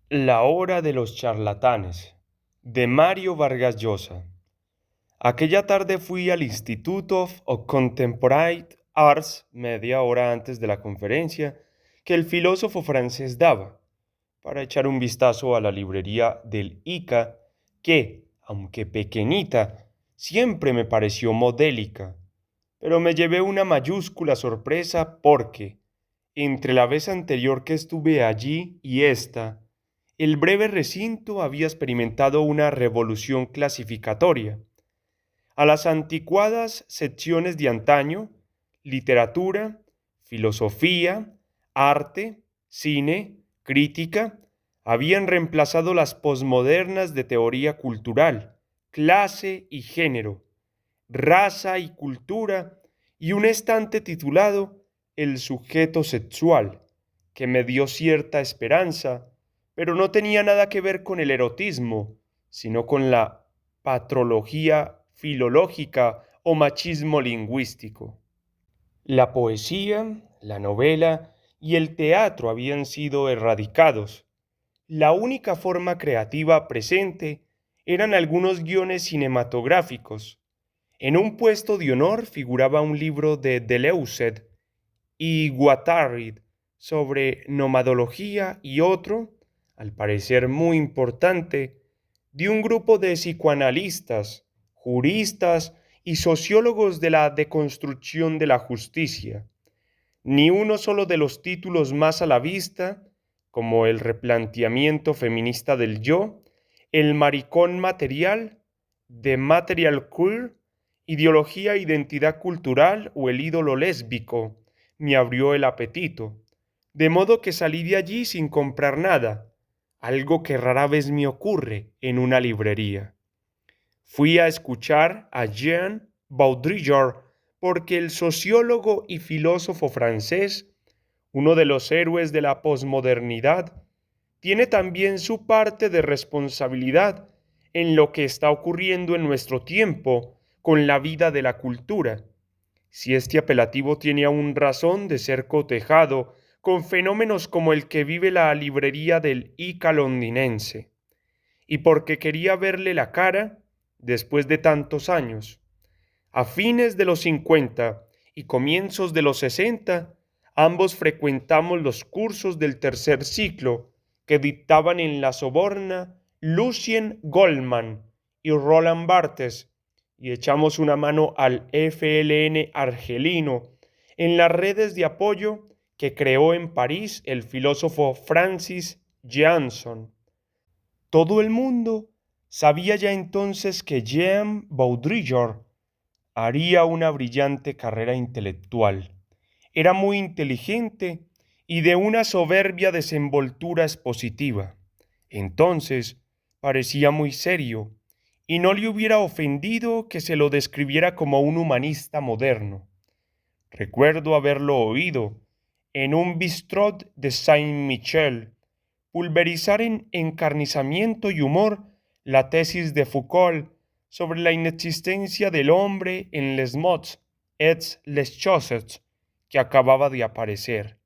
La hora de los charlatanes, de Mario Vargas Llosa. Aquella tarde fui al Institute of Contemporary Arts media hora antes de la conferencia que el filósofo francés daba, para echar un vistazo a la librería del ICA que, aunque pequeñita, siempre me pareció modélica. Pero me llevé una mayúscula sorpresa porque, entre la vez anterior que estuve allí y esta, el breve recinto había experimentado una revolución clasificatoria. A las anticuadas secciones de antaño, literatura, filosofía, arte, cine, crítica, habían reemplazado las posmodernas de teoría cultural, clase y género, raza y cultura, y un estante titulado El sujeto sexual, que me dio cierta esperanza, pero no tenía nada que ver con el erotismo, sino con la patrología filológica o machismo lingüístico. La poesía, la novela y el teatro habían sido erradicados. La única forma creativa presente eran algunos guiones cinematográficos. En un puesto de honor figuraba un libro de Deleuze y Guattari sobre nomadología y otro, al parecer muy importante, de un grupo de psicoanalistas, juristas y sociólogos de la deconstrucción de la justicia. Ni uno solo de los títulos más a la vista, como el replanteamiento feminista del yo, el maricón material, The Material Queer, ideología e identidad cultural o el ídolo lésbico, me abrió el apetito, de modo que salí de allí sin comprar nada, algo que rara vez me ocurre en una librería. Fui a escuchar a Jean Baudrillard porque el sociólogo y filósofo francés, uno de los héroes de la posmodernidad, tiene también su parte de responsabilidad en lo que está ocurriendo en nuestro tiempo con la vida de la cultura. Si este apelativo tiene aún razón de ser cotejado con fenómenos como el que vive la librería del ICA londinense, y porque quería verle la cara después de tantos años. A fines de los 50 y comienzos de los 60, ambos frecuentamos los cursos del tercer ciclo que dictaban en la Soborna Lucien Goldman y Roland Barthes, y echamos una mano al FLN argelino en las redes de apoyo que creó en París el filósofo Francis Jeanson. Todo el mundo sabía ya entonces que Jean Baudrillard haría una brillante carrera intelectual. Era muy inteligente y de una soberbia desenvoltura expositiva. Entonces parecía muy serio, y no le hubiera ofendido que se lo describiera como un humanista moderno. Recuerdo haberlo oído en un bistrot de Saint-Michel pulverizar en encarnizamiento y humor la tesis de Foucault sobre la inexistencia del hombre en les mots et les choses que acababa de aparecer.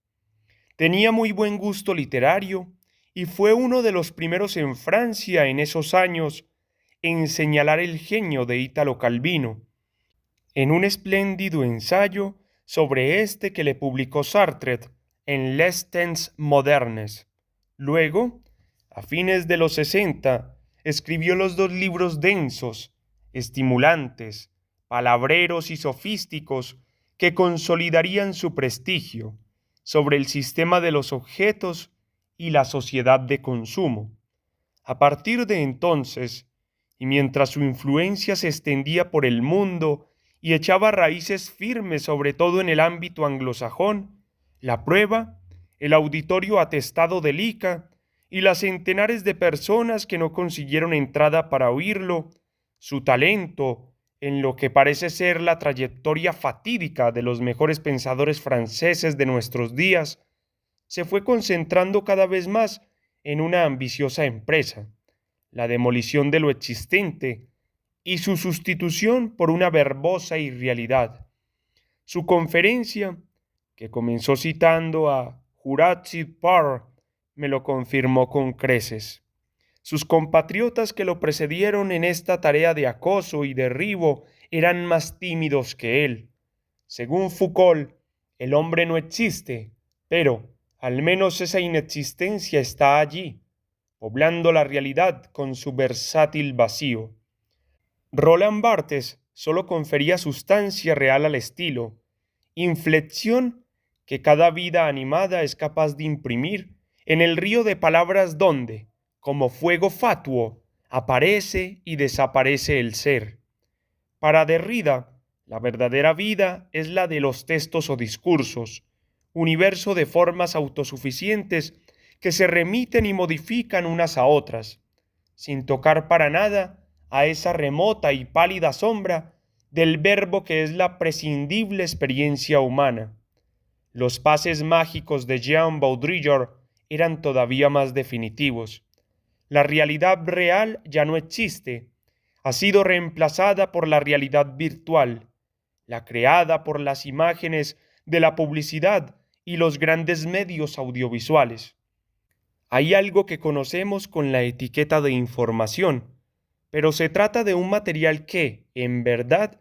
Tenía muy buen gusto literario y fue uno de los primeros en Francia en esos años en señalar el genio de Italo Calvino, en un espléndido ensayo sobre este que le publicó Sartre en Les Temps modernes. Luego, a fines de los 60, escribió los dos libros densos, estimulantes, palabreros y sofísticos que consolidarían su prestigio sobre el sistema de los objetos y la sociedad de consumo. A partir de entonces, y mientras su influencia se extendía por el mundo y echaba raíces firmes sobre todo en el ámbito anglosajón, la prueba, el auditorio atestado del ICA y las centenares de personas que no consiguieron entrada para oírlo, su talento en lo que parece ser la trayectoria fatídica de los mejores pensadores franceses de nuestros días, se fue concentrando cada vez más en una ambiciosa empresa, la demolición de lo existente y su sustitución por una verbosa irrealidad. Su conferencia, que comenzó citando a Jurassic Park, me lo confirmó con creces. Sus compatriotas que lo precedieron en esta tarea de acoso y derribo eran más tímidos que él. Según Foucault, el hombre no existe, pero al menos esa inexistencia está allí, poblando la realidad con su versátil vacío. Roland Barthes solo confería sustancia real al estilo, inflexión que cada vida animada es capaz de imprimir en el río de palabras donde, como fuego fatuo, aparece y desaparece el ser. Para Derrida, la verdadera vida es la de los textos o discursos, universo de formas autosuficientes que se remiten y modifican unas a otras, sin tocar para nada a esa remota y pálida sombra del verbo que es la prescindible experiencia humana. Los pases mágicos de Jean Baudrillard eran todavía más definitivos. La realidad real ya no existe, ha sido reemplazada por la realidad virtual, la creada por las imágenes de la publicidad y los grandes medios audiovisuales. Hay algo que conocemos con la etiqueta de información, pero se trata de un material que, en verdad,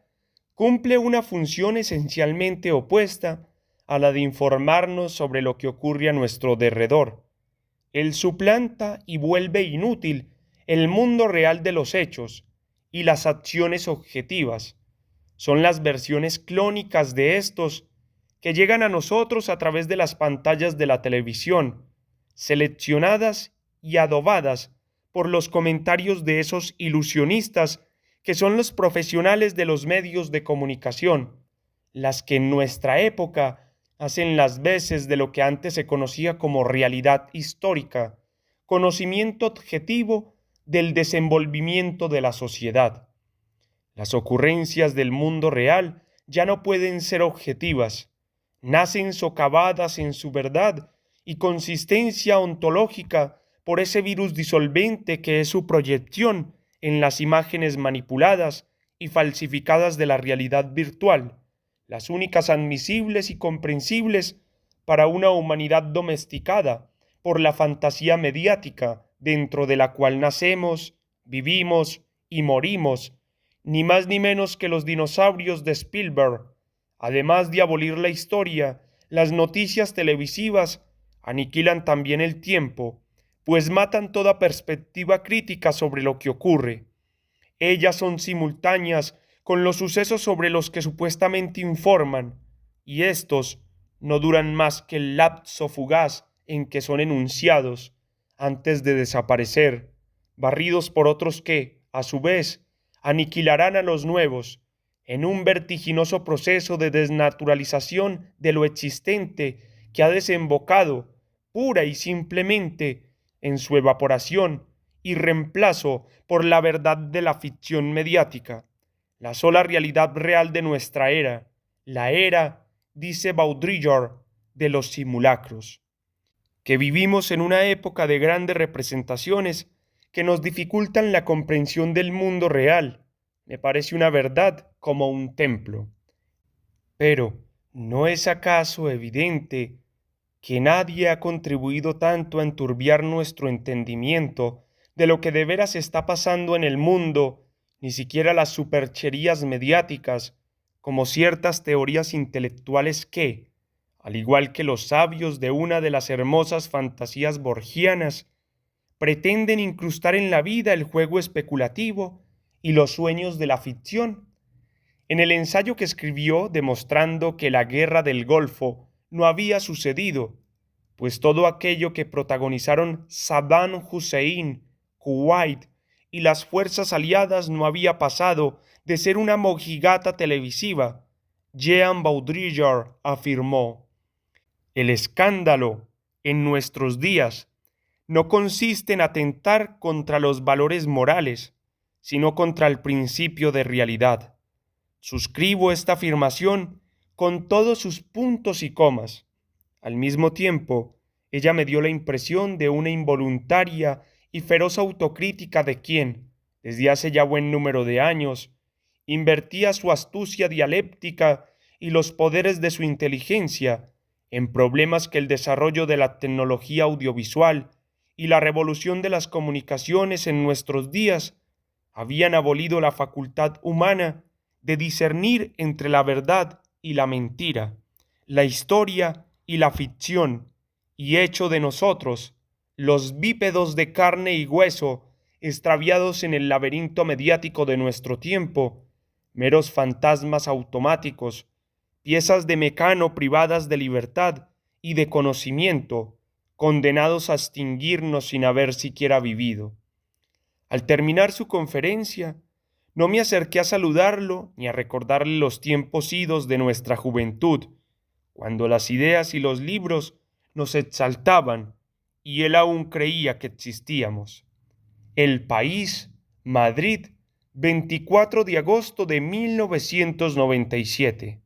cumple una función esencialmente opuesta a la de informarnos sobre lo que ocurre a nuestro derredor. Él suplanta y vuelve inútil el mundo real de los hechos y las acciones objetivas. Son las versiones clónicas de estos que llegan a nosotros a través de las pantallas de la televisión, seleccionadas y adobadas por los comentarios de esos ilusionistas que son los profesionales de los medios de comunicación, las que en nuestra época hacen las veces de lo que antes se conocía como realidad histórica, conocimiento objetivo del desenvolvimiento de la sociedad. Las ocurrencias del mundo real ya no pueden ser objetivas, nacen socavadas en su verdad y consistencia ontológica por ese virus disolvente que es su proyección en las imágenes manipuladas y falsificadas de la realidad virtual, las únicas admisibles y comprensibles para una humanidad domesticada por la fantasía mediática dentro de la cual nacemos, vivimos y morimos, ni más ni menos que los dinosaurios de Spielberg. Además de abolir la historia, las noticias televisivas aniquilan también el tiempo, pues matan toda perspectiva crítica sobre lo que ocurre. Ellas son simultáneas con los sucesos sobre los que supuestamente informan, y estos no duran más que el lapso fugaz en que son enunciados, antes de desaparecer, barridos por otros que, a su vez, aniquilarán a los nuevos, en un vertiginoso proceso de desnaturalización de lo existente que ha desembocado, pura y simplemente, en su evaporación y reemplazo por la verdad de la ficción mediática, la sola realidad real de nuestra era, la era, dice Baudrillard, de los simulacros. Que vivimos en una época de grandes representaciones que nos dificultan la comprensión del mundo real, me parece una verdad como un templo. Pero, ¿no es acaso evidente que nadie ha contribuido tanto a enturbiar nuestro entendimiento de lo que de veras está pasando en el mundo, ni siquiera las supercherías mediáticas, como ciertas teorías intelectuales que, al igual que los sabios de una de las hermosas fantasías borgianas, pretenden incrustar en la vida el juego especulativo y los sueños de la ficción? En el ensayo que escribió demostrando que la guerra del Golfo no había sucedido, pues todo aquello que protagonizaron Saddam Hussein, Kuwait y las fuerzas aliadas no había pasado de ser una mojigata televisiva, Jean Baudrillard afirmó: el escándalo en nuestros días no consiste en atentar contra los valores morales, sino contra el principio de realidad. Suscribo esta afirmación con todos sus puntos y comas. Al mismo tiempo, ella me dio la impresión de una involuntaria y feroz autocrítica de quien, desde hace ya buen número de años, invertía su astucia dialéctica y los poderes de su inteligencia en problemas que el desarrollo de la tecnología audiovisual y la revolución de las comunicaciones en nuestros días habían abolido la facultad humana de discernir entre la verdad y la mentira, la historia y la ficción, y hecho de nosotros, los bípedos de carne y hueso, extraviados en el laberinto mediático de nuestro tiempo, meros fantasmas automáticos, piezas de mecano privadas de libertad y de conocimiento, condenados a extinguirnos sin haber siquiera vivido. Al terminar su conferencia, no me acerqué a saludarlo ni a recordarle los tiempos idos de nuestra juventud, cuando las ideas y los libros nos exaltaban y él aún creía que existíamos. El País, Madrid, 24 de agosto de 1997.